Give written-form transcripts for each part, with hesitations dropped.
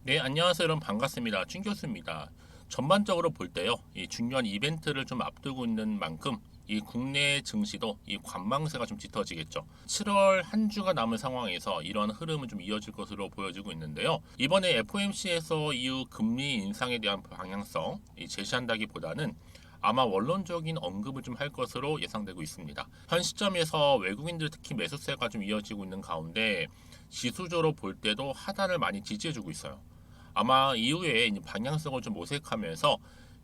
네, 안녕하세요. 여러분 반갑습니다. 춘 교수입니다. 전반적으로 볼 때요, 이 중요한 이벤트를 좀 앞두고 있는 만큼 이 국내 증시도 이 관망세가 좀 짙어지겠죠. 7월 한 주가 남은 상황에서 이런 흐름은 좀 이어질 것으로 보여지고 있는데요. 이번에 FOMC에서 이후 금리 인상에 대한 방향성 제시한다기보다는 아마 원론적인 언급을 좀 할 것으로 예상되고 있습니다. 현 시점에서 외국인들 특히 매수세가 좀 이어지고 있는 가운데 지수적으로 볼 때도 하단을 많이 지지해주고 있어요. 아마 이후에 방향성을 좀 모색하면서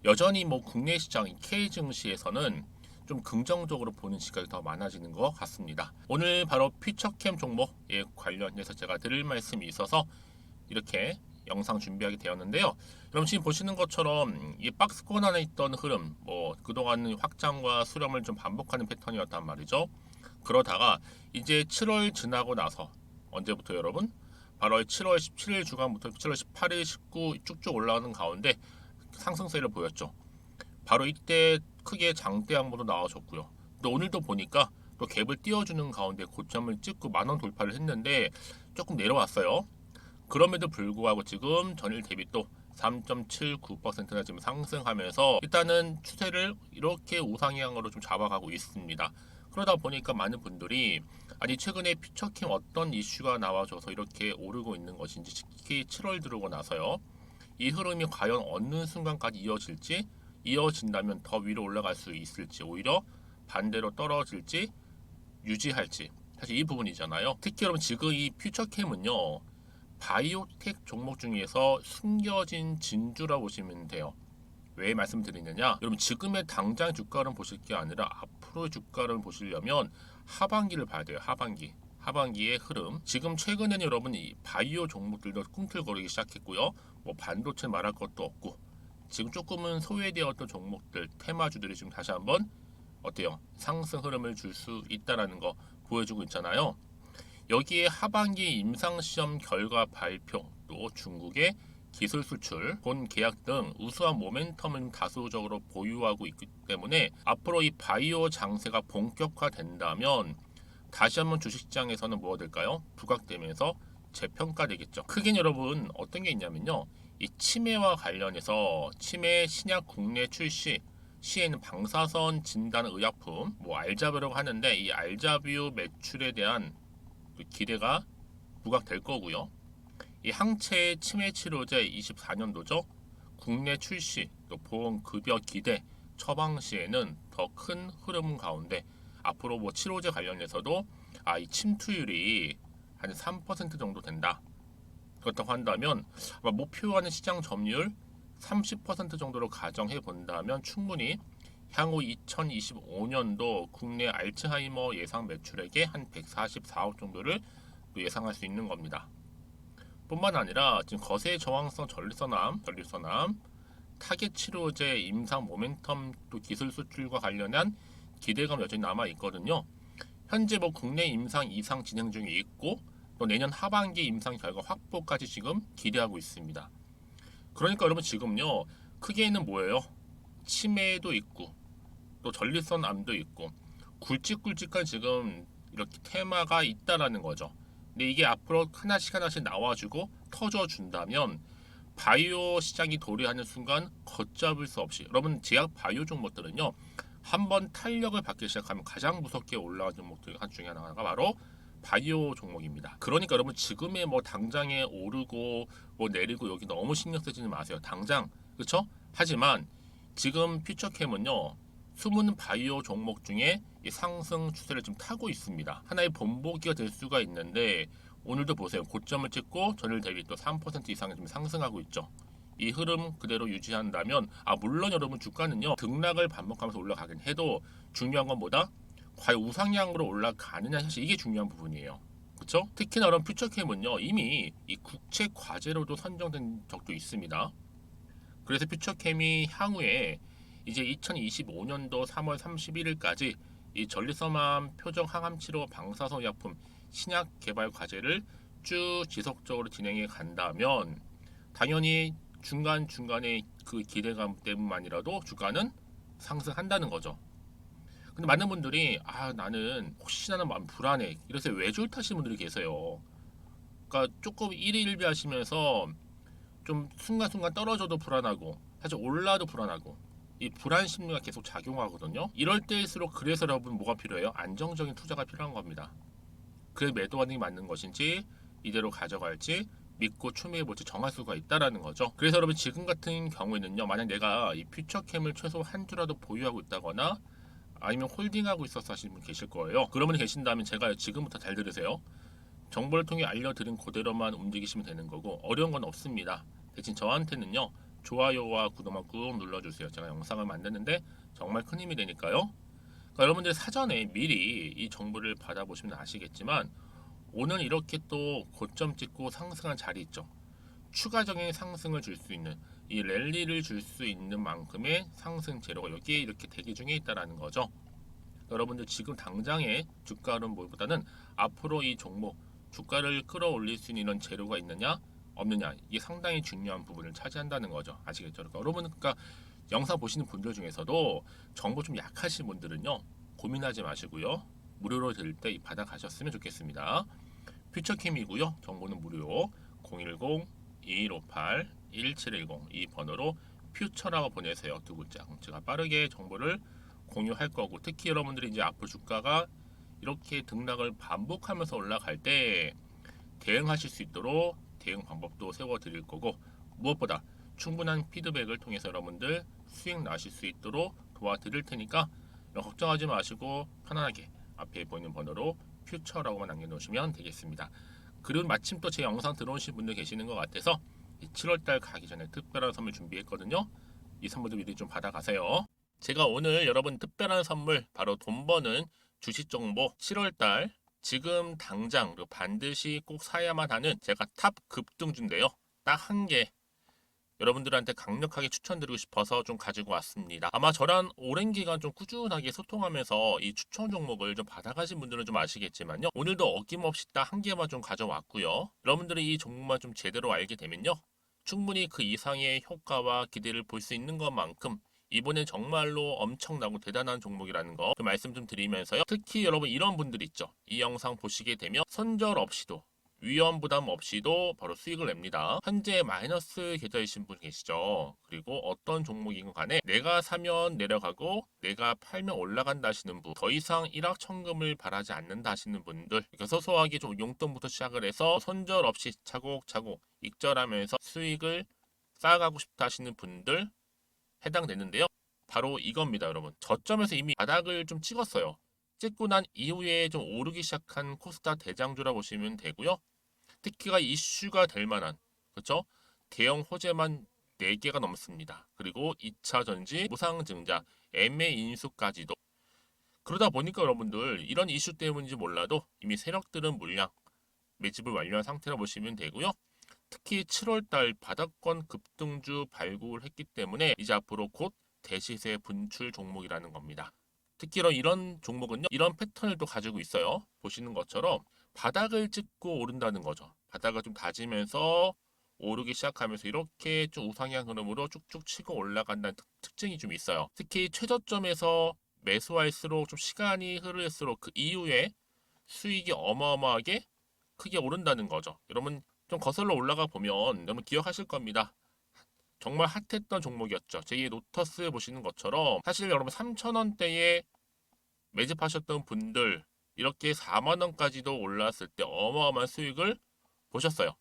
여전히 뭐 국내 시장 K 증시에서는 좀 긍정적으로 보는 시각이 더 많아지는 것 같습니다. 오늘 바로 퓨처캠 종목에 관련해서 제가 드릴 말씀이 있어서 이렇게 영상 준비하게 되었는데요. 여러분 지금 보시는 것처럼 이 박스권 안에 있던 흐름, 뭐 그동안 확장과 수렴을 좀 반복하는 패턴이었단 말이죠. 그러다가 이제 7월 지나고 나서 언제부터 여러분? 바로 7월 17일 주간부터 7월 18일, 19 쭉쭉 올라가는 가운데 상승세를 보였죠. 바로 이때 크게 장대 양모도 나와줬고요. 또 오늘도 보니까 또 갭을 띄워주는 가운데 고점을 찍고 만원 돌파를 했는데 조금 내려왔어요. 그럼에도 불구하고 지금 전일 대비 또 3.79%나 지금 상승하면서 일단은 추세를 이렇게 우상향으로 좀 잡아가고 있습니다. 그러다 보니까 많은 분들이 아니 최근에 퓨처캠 어떤 이슈가 나와줘서 이렇게 오르고 있는 것인지 특히 7월 들어오고 나서요. 이 흐름이 과연 어느 순간까지 이어질지 이어진다면 더 위로 올라갈 수 있을지 오히려 반대로 떨어질지 유지할지 사실 이 부분이잖아요. 특히 여러분 지금 이 퓨처캠은요. 바이오텍 종목 중에서 숨겨진 진주라고 보시면 돼요. 왜 말씀드리느냐? 여러분 지금의 당장 주가를 보실 게 아니라 앞으로의 주가를 보시려면 하반기를 봐야 돼요. 하반기. 하반기의 흐름. 지금 최근에는 여러분 이 바이오 종목들도 꿈틀거리기 시작했고요. 뭐 반도체 말할 것도 없고 지금 조금은 소외되었던 종목들 테마주들이 지금 다시 한번 어때요? 상승 흐름을 줄 수 있다라는 거 보여주고 있잖아요. 여기에 하반기 임상시험 결과 발표, 또 중국의 기술 수출, 본 계약 등 우수한 모멘텀을 다수적으로 보유하고 있기 때문에 앞으로 이 바이오 장세가 본격화된다면 다시 한번 주식시장에서는 뭐가 될까요? 부각되면서 재평가되겠죠. 크게 여러분 어떤 게 있냐면요. 이 치매와 관련해서 치매 신약 국내 출시 시에는 방사선 진단 의약품, 뭐 알자뷰라고 하는데 이 알자뷰 매출에 대한 기대가 부각될 거고요. 이 항체 치매 치료제 24년도죠. 국내 출시, 또 보험 급여 기대, 처방 시에는 더 큰 흐름 가운데 앞으로 뭐 치료제 관련해서도 이 침투율이 한 3% 정도 된다. 그렇다고 한다면 아마 목표하는 시장 점유율 30% 정도로 가정해 본다면 충분히 향후 2025년도 국내 알츠하이머 예상 매출액의 한 144억 정도를 예상할 수 있는 겁니다. 뿐만 아니라 지금 거세 저항성 전립선암, 타겟 치료제 임상 모멘텀 또 기술 수출과 관련한 기대감 여전히 남아 있거든요. 현재 뭐 국내 임상 이상 진행 중에 있고 또 내년 하반기 임상 결과 확보까지 지금 기대하고 있습니다. 그러니까 여러분 지금요 크게는 뭐예요? 치매도 있고 또 전립선암도 있고 굵직굵직한 지금 이렇게 테마가 있다라는 거죠. 근데 이게 앞으로 하나씩 하나씩 나와주고 터져준다면 바이오 시장이 도래하는 순간 걷잡을 수 없이 여러분 제약 바이오 종목들은요 한번 탄력을 받기 시작하면 가장 무섭게 올라가는 종목들 중에 하나가 바로 바이오 종목입니다. 그러니까 여러분 지금의 뭐 당장에 오르고 뭐 내리고 여기 너무 신경 쓰지 마세요. 당장 그렇죠? 하지만 지금 퓨처캠은요 숨은 바이오 종목 중에 이 상승 추세를 좀 타고 있습니다. 하나의 본보기가 될 수가 있는데 오늘도 보세요. 고점을 찍고 전일 대비 또 3% 이상이 좀 상승하고 있죠. 이 흐름 그대로 유지한다면 물론 여러분 주가는요 등락을 반복하면서 올라가긴 해도 중요한 건 뭐다? 과연 우상향으로 올라가느냐 사실 이게 중요한 부분이에요. 그렇죠? 특히나 그런 퓨처캠은요 이미 이 국채 과제로도 선정된 적도 있습니다. 그래서 퓨처캠이 향후에 이제 2025년도 3월 31일까지 이 전립선암 표적 항암 치료 방사선 의약품 신약 개발 과제를 쭉 지속적으로 진행해 간다면 당연히 중간중간에 그 기대감 때문만이라도 주가는 상승한다는 거죠. 근데 많은 분들이 나는 혹시나 마음 불안해 이래서 외줄 타시는 분들이 계세요. 그러니까 조금 일희일비하시면서 좀 순간순간 떨어져도 불안하고 사실 올라도 불안하고 이 불안 심리가 계속 작용하거든요. 이럴 때일수록 그래서 여러분 뭐가 필요해요? 안정적인 투자가 필요한 겁니다. 그래 매도하는 게 맞는 것인지 이대로 가져갈지 믿고 추미해볼지 정할 수가 있다라는 거죠. 그래서 여러분 지금 같은 경우에는요. 만약 내가 이 퓨처캠을 최소 한 주라도 보유하고 있다거나 아니면 홀딩하고 있어서 하시는 분 계실 거예요. 그런 분이 계신다면 제가 지금부터 잘 들으세요. 정보를 통해 알려드린 그대로만 움직이시면 되는 거고 어려운 건 없습니다. 대신 저한테는요. 좋아요와 구독만 꾹 눌러주세요. 제가 영상을 만드는데 정말 큰 힘이 되니까요. 그러니까 여러분들 사전에 미리 이 정보를 받아보시면 아시겠지만 오늘 이렇게 또 고점 찍고 상승한 자리 있죠. 추가적인 상승을 줄 수 있는 이 랠리를 줄 수 있는 만큼의 상승 재료가 여기에 이렇게 대기 중에 있다라는 거죠. 여러분들 지금 당장의 주가 흐름보다는 앞으로 이 종목 주가를 끌어올릴 수 있는 이런 재료가 있느냐 없느냐 이게 상당히 중요한 부분을 차지한다는 거죠. 아시겠죠? 그러니까 여러분 그러니까 영상 보시는 분들 중에서도 정보 좀 약하신 분들은요 고민하지 마시고요 무료로 들 때 받아가셨으면 좋겠습니다. 퓨처캠이고요. 정보는 무료 010-2158-1710 이 번호로 퓨처라고 보내세요. 두 글자. 제가 빠르게 정보를 공유할 거고 특히 여러분들이 이제 앞으로 주가가 이렇게 등락을 반복하면서 올라갈 때 대응하실 수 있도록 대응 방법도 세워 드릴 거고 무엇보다 충분한 피드백을 통해서 여러분들 수익 나실 수 있도록 도와드릴 테니까 걱정하지 마시고 편안하게 앞에 보이는 번호로 퓨처라고만 남겨놓으시면 되겠습니다. 그리고 마침 또 제 영상 들어오신 분들 계시는 것 같아서 7월달 가기 전에 특별한 선물 준비했거든요. 이 선물도 미리 좀 받아가세요. 제가 오늘 여러분 특별한 선물 바로 돈 버는 주식 정보 7월달 지금 당장 그리고 반드시 꼭 사야만 하는 제가 탑 급등주인데요. 딱 한 개 여러분들한테 강력하게 추천드리고 싶어서 좀 가지고 왔습니다. 아마 저랑 오랜 기간 좀 꾸준하게 소통하면서 이 추천 종목을 좀 받아가신 분들은 좀 아시겠지만요. 오늘도 어김없이 딱 한 개만 좀 가져왔고요. 여러분들이 이 종목만 좀 제대로 알게 되면요. 충분히 그 이상의 효과와 기대를 볼 수 있는 것만큼 이번엔 정말로 엄청나고 대단한 종목이라는 거 그 말씀 좀 드리면서요. 특히 여러분 이런 분들 있죠. 이 영상 보시게 되면 손절 없이도 위험 부담 없이도 바로 수익을 냅니다. 현재 마이너스 계좌이신 분 계시죠? 그리고 어떤 종목이건 간에 내가 사면 내려가고 내가 팔면 올라간다 하시는 분, 더 이상 일확천금을 바라지 않는다 하시는 분들, 그러니까 소소하게 좀 용돈부터 시작을 해서 손절 없이 차곡차곡 익절하면서 수익을 쌓아가고 싶다 하시는 분들 해당되는데요. 바로 이겁니다, 여러분. 저점에서 이미 바닥을 좀 찍었어요. 찍고 난 이후에 좀 오르기 시작한 코스닥 대장주라 보시면 되고요. 특히가 이슈가 될 만한 그렇죠? 대형 호재만 4개가 넘습니다. 그리고 2차 전지, 무상증자, MA 인수까지도 그러다 보니까 여러분들 이런 이슈 때문인지 몰라도 이미 세력들은 물량 매집을 완료한 상태라 보시면 되고요. 특히 7월달 바닥권 급등주 발굴했기 때문에 이제 앞으로 곧 대시세 분출 종목이라는 겁니다. 특히 이런 종목은요. 이런 패턴을 또 가지고 있어요. 보시는 것처럼 바닥을 찍고 오른다는 거죠. 바닥을 좀 다지면서 오르기 시작하면서 이렇게 좀 우상향 흐름으로 쭉쭉 치고 올라간다는 특징이 좀 있어요. 특히 최저점에서 매수할수록 좀 시간이 흐를수록 그 이후에 수익이 어마어마하게 크게 오른다는 거죠. 여러분 좀 거슬러 올라가 보면 여러분 기억하실 겁니다. 정말 핫했던 종목이었죠. 제2의 노터스 보시는 것처럼 사실 여러분 3,000원대에 매집하셨던 분들 이렇게 4만 원까지도 올랐을 때 어마어마한 수익을 보셨어요.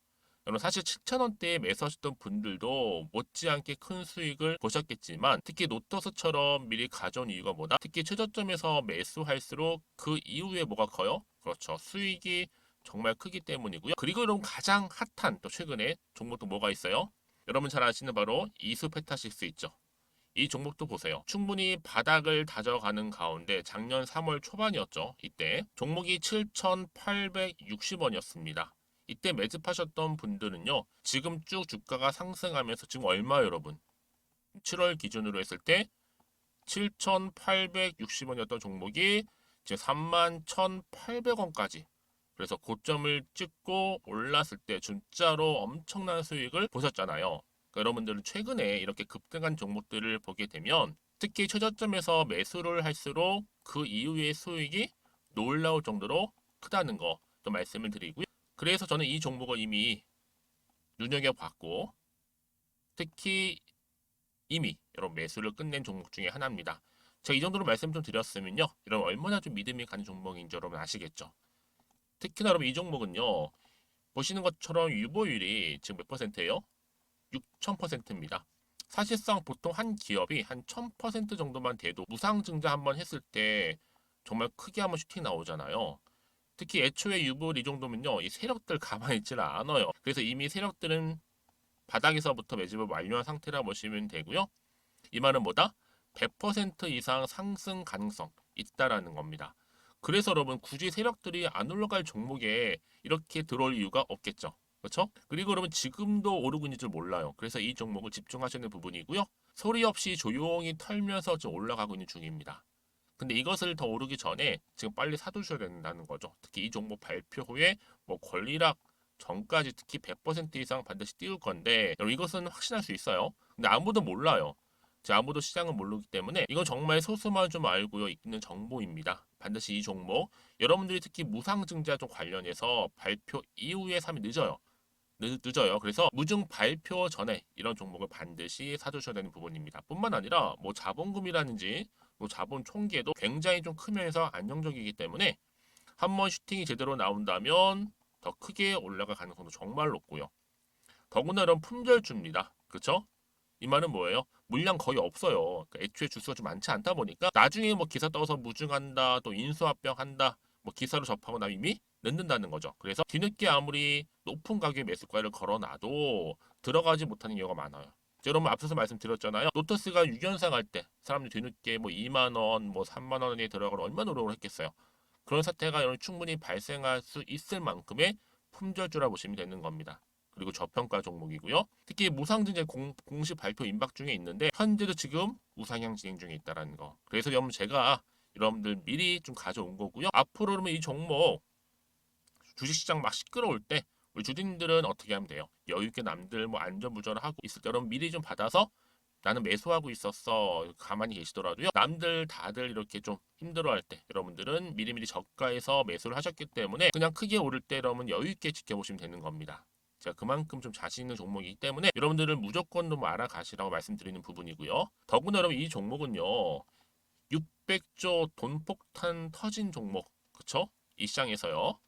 여러분 사실 7,000원대에 매수하셨던 분들도 못지않게 큰 수익을 보셨겠지만 특히 노터스처럼 미리 가져온 이유가 뭐다? 특히 최저점에서 매수할수록 그 이후에 뭐가 커요? 그렇죠. 수익이 정말 크기 때문이고요. 그리고 여러분 가장 핫한 또 최근에 종목도 뭐가 있어요? 여러분 잘 아시는 바로 이수페타식스 있죠. 이 종목도 보세요. 충분히 바닥을 다져가는 가운데 작년 3월 초반이었죠. 이때 종목이 7,860원이었습니다. 이때 매집하셨던 분들은요. 지금 쭉 주가가 상승하면서 지금 얼마 여러분? 7월 기준으로 했을 때 7,860원이었던 종목이 지금 31,800원까지 그래서 고점을 찍고 올랐을 때 진짜로 엄청난 수익을 보셨잖아요. 그러니까 여러분들은 최근에 이렇게 급등한 종목들을 보게 되면 특히 최저점에서 매수를 할수록 그 이후의 수익이 놀라울 정도로 크다는 거 또 말씀을 드리고요. 그래서 저는 이 종목을 이미 눈여겨봤고 특히 이미 여러분 매수를 끝낸 종목 중에 하나입니다. 제가 이 정도로 말씀 좀 드렸으면요, 여러분 얼마나 좀 믿음이 가는 종목인지 여러분 아시겠죠? 특히나 여러분 이 종목은요, 보시는 것처럼 유보율이 지금 몇 퍼센트예요? 6,000%입니다. 사실상 보통 한 기업이 한 1,000% 정도만 돼도 무상증자 한번 했을 때 정말 크게 한번 슈팅 나오잖아요. 특히 애초에 유보율 이 정도면요, 이 세력들 가만히 있지는 않아요. 그래서 이미 세력들은 바닥에서부터 매집을 완료한 상태라 보시면 되고요. 이 말은 뭐다? 100% 이상 상승 가능성 있다라는 겁니다. 그래서 여러분 굳이 세력들이 안 올라갈 종목에 이렇게 들어올 이유가 없겠죠. 그렇죠? 그리고 여러분 지금도 오르고 있는 줄 몰라요. 그래서 이 종목을 집중하시는 부분이고요. 소리 없이 조용히 털면서 지금 올라가고 있는 중입니다. 근데 이것을 더 오르기 전에 지금 빨리 사두셔야 된다는 거죠. 특히 이 종목 발표 후에 뭐 권리락 전까지 특히 100% 이상 반드시 띄울 건데 여러분 이것은 확신할 수 있어요. 근데 아무도 몰라요. 아무도 시장은 모르기 때문에 이건 정말 소수만 좀 알고 있는 정보입니다. 반드시 이 종목 여러분들이 특히 무상증자 쪽 관련해서 발표 이후에 사면 늦어요. 늦어요. 그래서 무증 발표 전에 이런 종목을 반드시 사두셔야 되는 부분입니다. 뿐만 아니라 뭐 자본금이라든지 뭐 자본 총계도 굉장히 좀 크면서 안정적이기 때문에 한번 슈팅이 제대로 나온다면 더 크게 올라갈 가능성도 정말 높고요. 더구나 이런 품절주입니다. 그렇죠? 이 말은 뭐예요? 물량 거의 없어요. 그러니까 애초에 주수가 좀 많지 않다 보니까 나중에 뭐 기사 떠서 무증한다, 또 인수합병한다, 뭐 기사로 접하고 나면 이미 늦는다는 거죠. 그래서 뒤늦게 아무리 높은 가격의 매수가를 걸어놔도 들어가지 못하는 경우가 많아요. 여러분 앞서서 말씀드렸잖아요. 로터스가 6연상 할 때 사람들이 뒤늦게 뭐 2만 원, 뭐 3만 원에 들어가러 얼마나 노력을 했겠어요. 그런 사태가 여러분 충분히 발생할 수 있을 만큼의 품절주라 보시면 되는 겁니다. 그리고 저평가 종목이고요. 특히 무상증자 공식 발표 임박 중에 있는데 현재도 지금 우상향 진행 중에 있다는 거. 그래서 여러분 제가 여러분들 미리 좀 가져온 거고요. 앞으로 그러면 이 종목 주식시장 막 시끄러울 때 우리 주주님들은 어떻게 하면 돼요? 여유 있게 남들 뭐 안전부전을 하고 있을 때 여러분 미리 좀 받아서 나는 매수하고 있었어 가만히 계시더라도요. 남들 다들 이렇게 좀 힘들어할 때 여러분들은 미리미리 저가에서 매수를 하셨기 때문에 그냥 크게 오를 때 여러분 여유 있게 지켜보시면 되는 겁니다. 제가 그만큼 좀 자신 있는 종목이기 때문에 여러분들은 무조건 좀 알아가시라고 말씀드리는 부분이고요. 더구나 여러분 이 종목은요, 600조 돈폭탄 터진 종목, 그쵸? 이 시장에서요.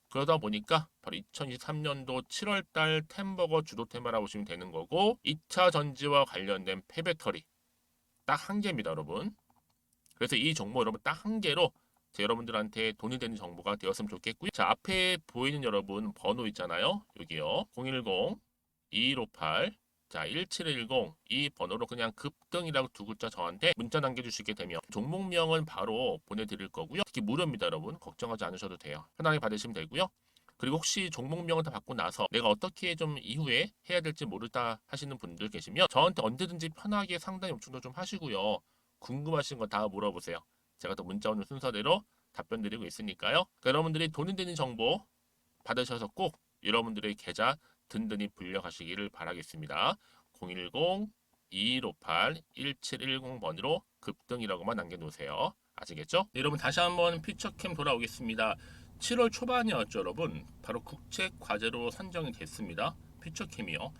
그러다 보니까 바로 2023년도 7월달 템버거 주도 테마라고 보시면 되는 거고 2차 전지와 관련된 폐배터리 딱 한 개입니다, 여러분. 그래서 이 정보 여러분 딱 한 개로 여러분들한테 돈이 되는 정보가 되었으면 좋겠고요. 자, 앞에 보이는 여러분 번호 있잖아요. 여기요. 010-2158 자, 1710 이 번호로 그냥 급등이라고 두 글자 저한테 문자 남겨주시게 되면 종목명은 바로 보내드릴 거고요. 특히 무료입니다, 여러분. 걱정하지 않으셔도 돼요. 편하게 받으시면 되고요. 그리고 혹시 종목명을 다 받고 나서 내가 어떻게 좀 이후에 해야 될지 모르다 하시는 분들 계시면 저한테 언제든지 편하게 상담 요청도 좀 하시고요. 궁금하신 거 다 물어보세요. 제가 또 문자 오는 순서대로 답변 드리고 있으니까요. 그러니까 여러분들이 돈이 되는 정보 받으셔서 꼭 여러분들의 계좌 든든히 불려가시기를 바라겠습니다. 010-2158-1710번으로 급등이라고만 남겨놓으세요. 아시겠죠? 네, 여러분 다시 한번 퓨처캠 돌아오겠습니다. 7월 초반이었죠, 여러분. 바로 국책 과제로 선정이 됐습니다. 퓨처캠이요.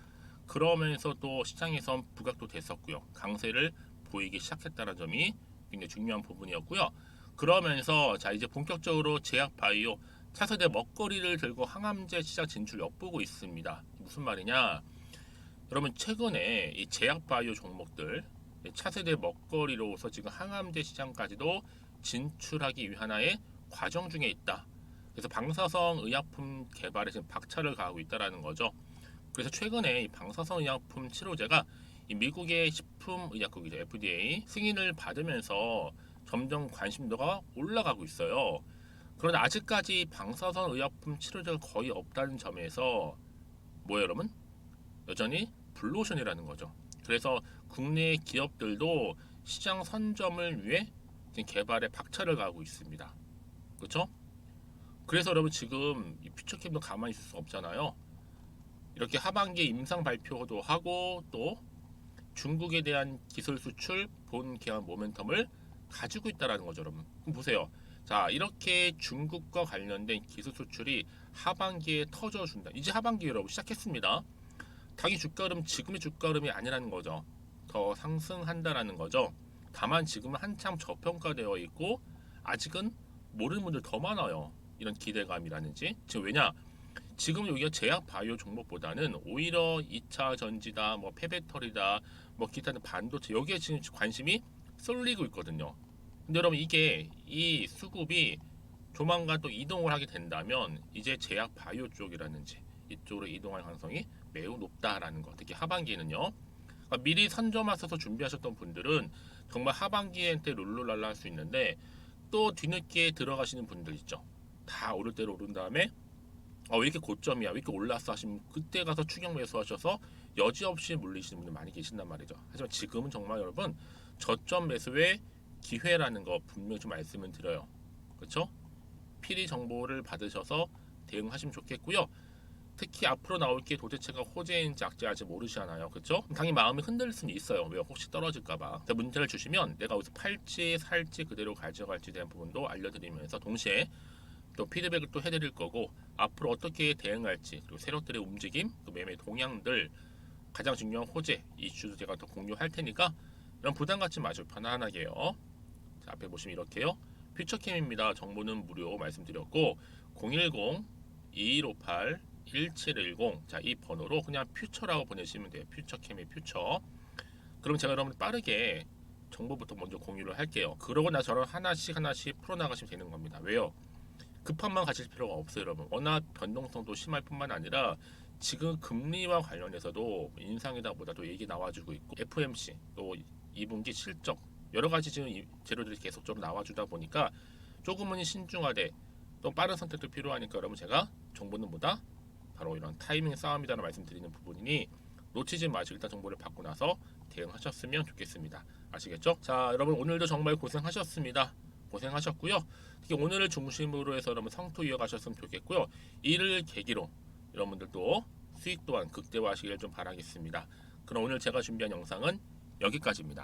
그러면서 또 시장에선 부각도 됐었고요. 강세를 보이기 시작했다는 점이 굉장히 중요한 부분이었고요. 그러면서 자 이제 본격적으로 제약바이오 차세대 먹거리를 들고 항암제 시장 진출 엿보고 있습니다. 무슨 말이냐? 여러분 최근에 이 제약바이오 종목들 차세대 먹거리로서 지금 항암제 시장까지도 진출하기 위한 하나의 과정 중에 있다. 그래서 방사성 의약품 개발에 지금 박차를 가하고 있다라는 거죠. 그래서 최근에 이 방사성 의약품 치료제가 이 미국의 식품의약국이죠 FDA 승인을 받으면서 점점 관심도가 올라가고 있어요. 그런데 아직까지 방사선 의약품 치료제가 거의 없다는 점에서 뭐예요, 여러분? 여전히 블루오션이라는 거죠. 그래서 국내 기업들도 시장 선점을 위해 지금 개발에 박차를 가하고 있습니다. 그렇죠? 그래서 여러분 지금 이 퓨처캠도 가만히 있을 수 없잖아요. 이렇게 하반기에 임상 발표도 하고 또 중국에 대한 기술 수출 본 기한 모멘텀을 가지고 있다라는 거죠, 여러분. 그럼 보세요. 자, 이렇게 중국과 관련된 기술 수출이 하반기에 터져준다. 이제 하반기 여러분 시작했습니다. 당연히 주가 흐름 지금의 주가 흐름이 아니라는 거죠. 더 상승한다라는 거죠. 다만 지금은 한참 저평가되어 있고 아직은 모르는 분들 더 많아요. 이런 기대감이라든지. 지금 왜냐? 지금 여기가 제약 바이오 종목보다는 오히려 2차 전지다, 뭐 폐배터리다, 뭐 기타 반도체 여기에 지금 관심이 쏠리고 있거든요. 근데 여러분 이게 이 수급이 조만간 또 이동을 하게 된다면 이제 제약 바이오 쪽이라든지 이쪽으로 이동할 가능성이 매우 높다라는 거. 특히 하반기에는요. 그러니까 미리 선점하셔서 준비하셨던 분들은 정말 하반기에 때 룰루랄라 할 수 있는데 또 뒤늦게 들어가시는 분들 있죠. 다 오를 대로 오른 다음에 왜 이렇게 고점이야, 왜 이렇게 올랐어 하시면 그때 가서 추격 매수하셔서 여지없이 물리시는 분들 많이 계신단 말이죠. 하지만 지금은 정말 여러분 저점 매수의 기회라는 거 분명히 좀 말씀을 드려요. 그렇죠? 필히 정보를 받으셔서 대응하시면 좋겠고요. 특히 앞으로 나올 게 도대체가 호재인지 악재인지 모르시잖아요. 그렇죠? 당연히 마음이 흔들릴 수는 있어요. 왜 혹시 떨어질까봐. 문제를 주시면 내가 여기서 팔지 살지 그대로 가져갈지 대한 부분도 알려드리면서 동시에 또 피드백을 또 해드릴 거고 앞으로 어떻게 대응할지 그리고 세력들의 움직임 또 매매 동향들 가장 중요한 호재 이슈도 제가 더 공유할 테니까 이런 부담 갖지 마시고 편안하게요. 자, 앞에 보시면 이렇게요. 퓨처캠입니다. 정보는 무료 말씀드렸고 010-2158-1710 자, 이 번호로 그냥 퓨처라고 보내시면 돼요. 퓨처캠의 퓨처. 그럼 제가 여러분 빠르게 정보부터 먼저 공유를 할게요. 그러고 나서 저를 하나씩 풀어나가시면 되는 겁니다. 왜요? 급함만 가실 필요가 없어요, 여러분. 워낙 변동성도 심할 뿐만 아니라 지금 금리와 관련해서도 인상이다보다도 얘기 나와주고 있고 FMC 또 2분기 실적 여러 가지 지금 재료들이 계속적으로 나와주다 보니까 조금은 신중하되 또 빠른 선택도 필요하니까 여러분 제가 정보는 뭐다? 바로 이런 타이밍 싸움이다라는 말씀드리는 부분이니 놓치지 마시고 일단 정보를 받고 나서 대응하셨으면 좋겠습니다. 아시겠죠? 자, 여러분 오늘도 정말 고생하셨습니다. 고생하셨고요. 특히 오늘을 중심으로 해서 여러분 성투 이어가셨으면 좋겠고요. 이를 계기로 여러분들도 수익 또한 극대화하시길 좀 바라겠습니다. 그럼 오늘 제가 준비한 영상은 여기까지입니다.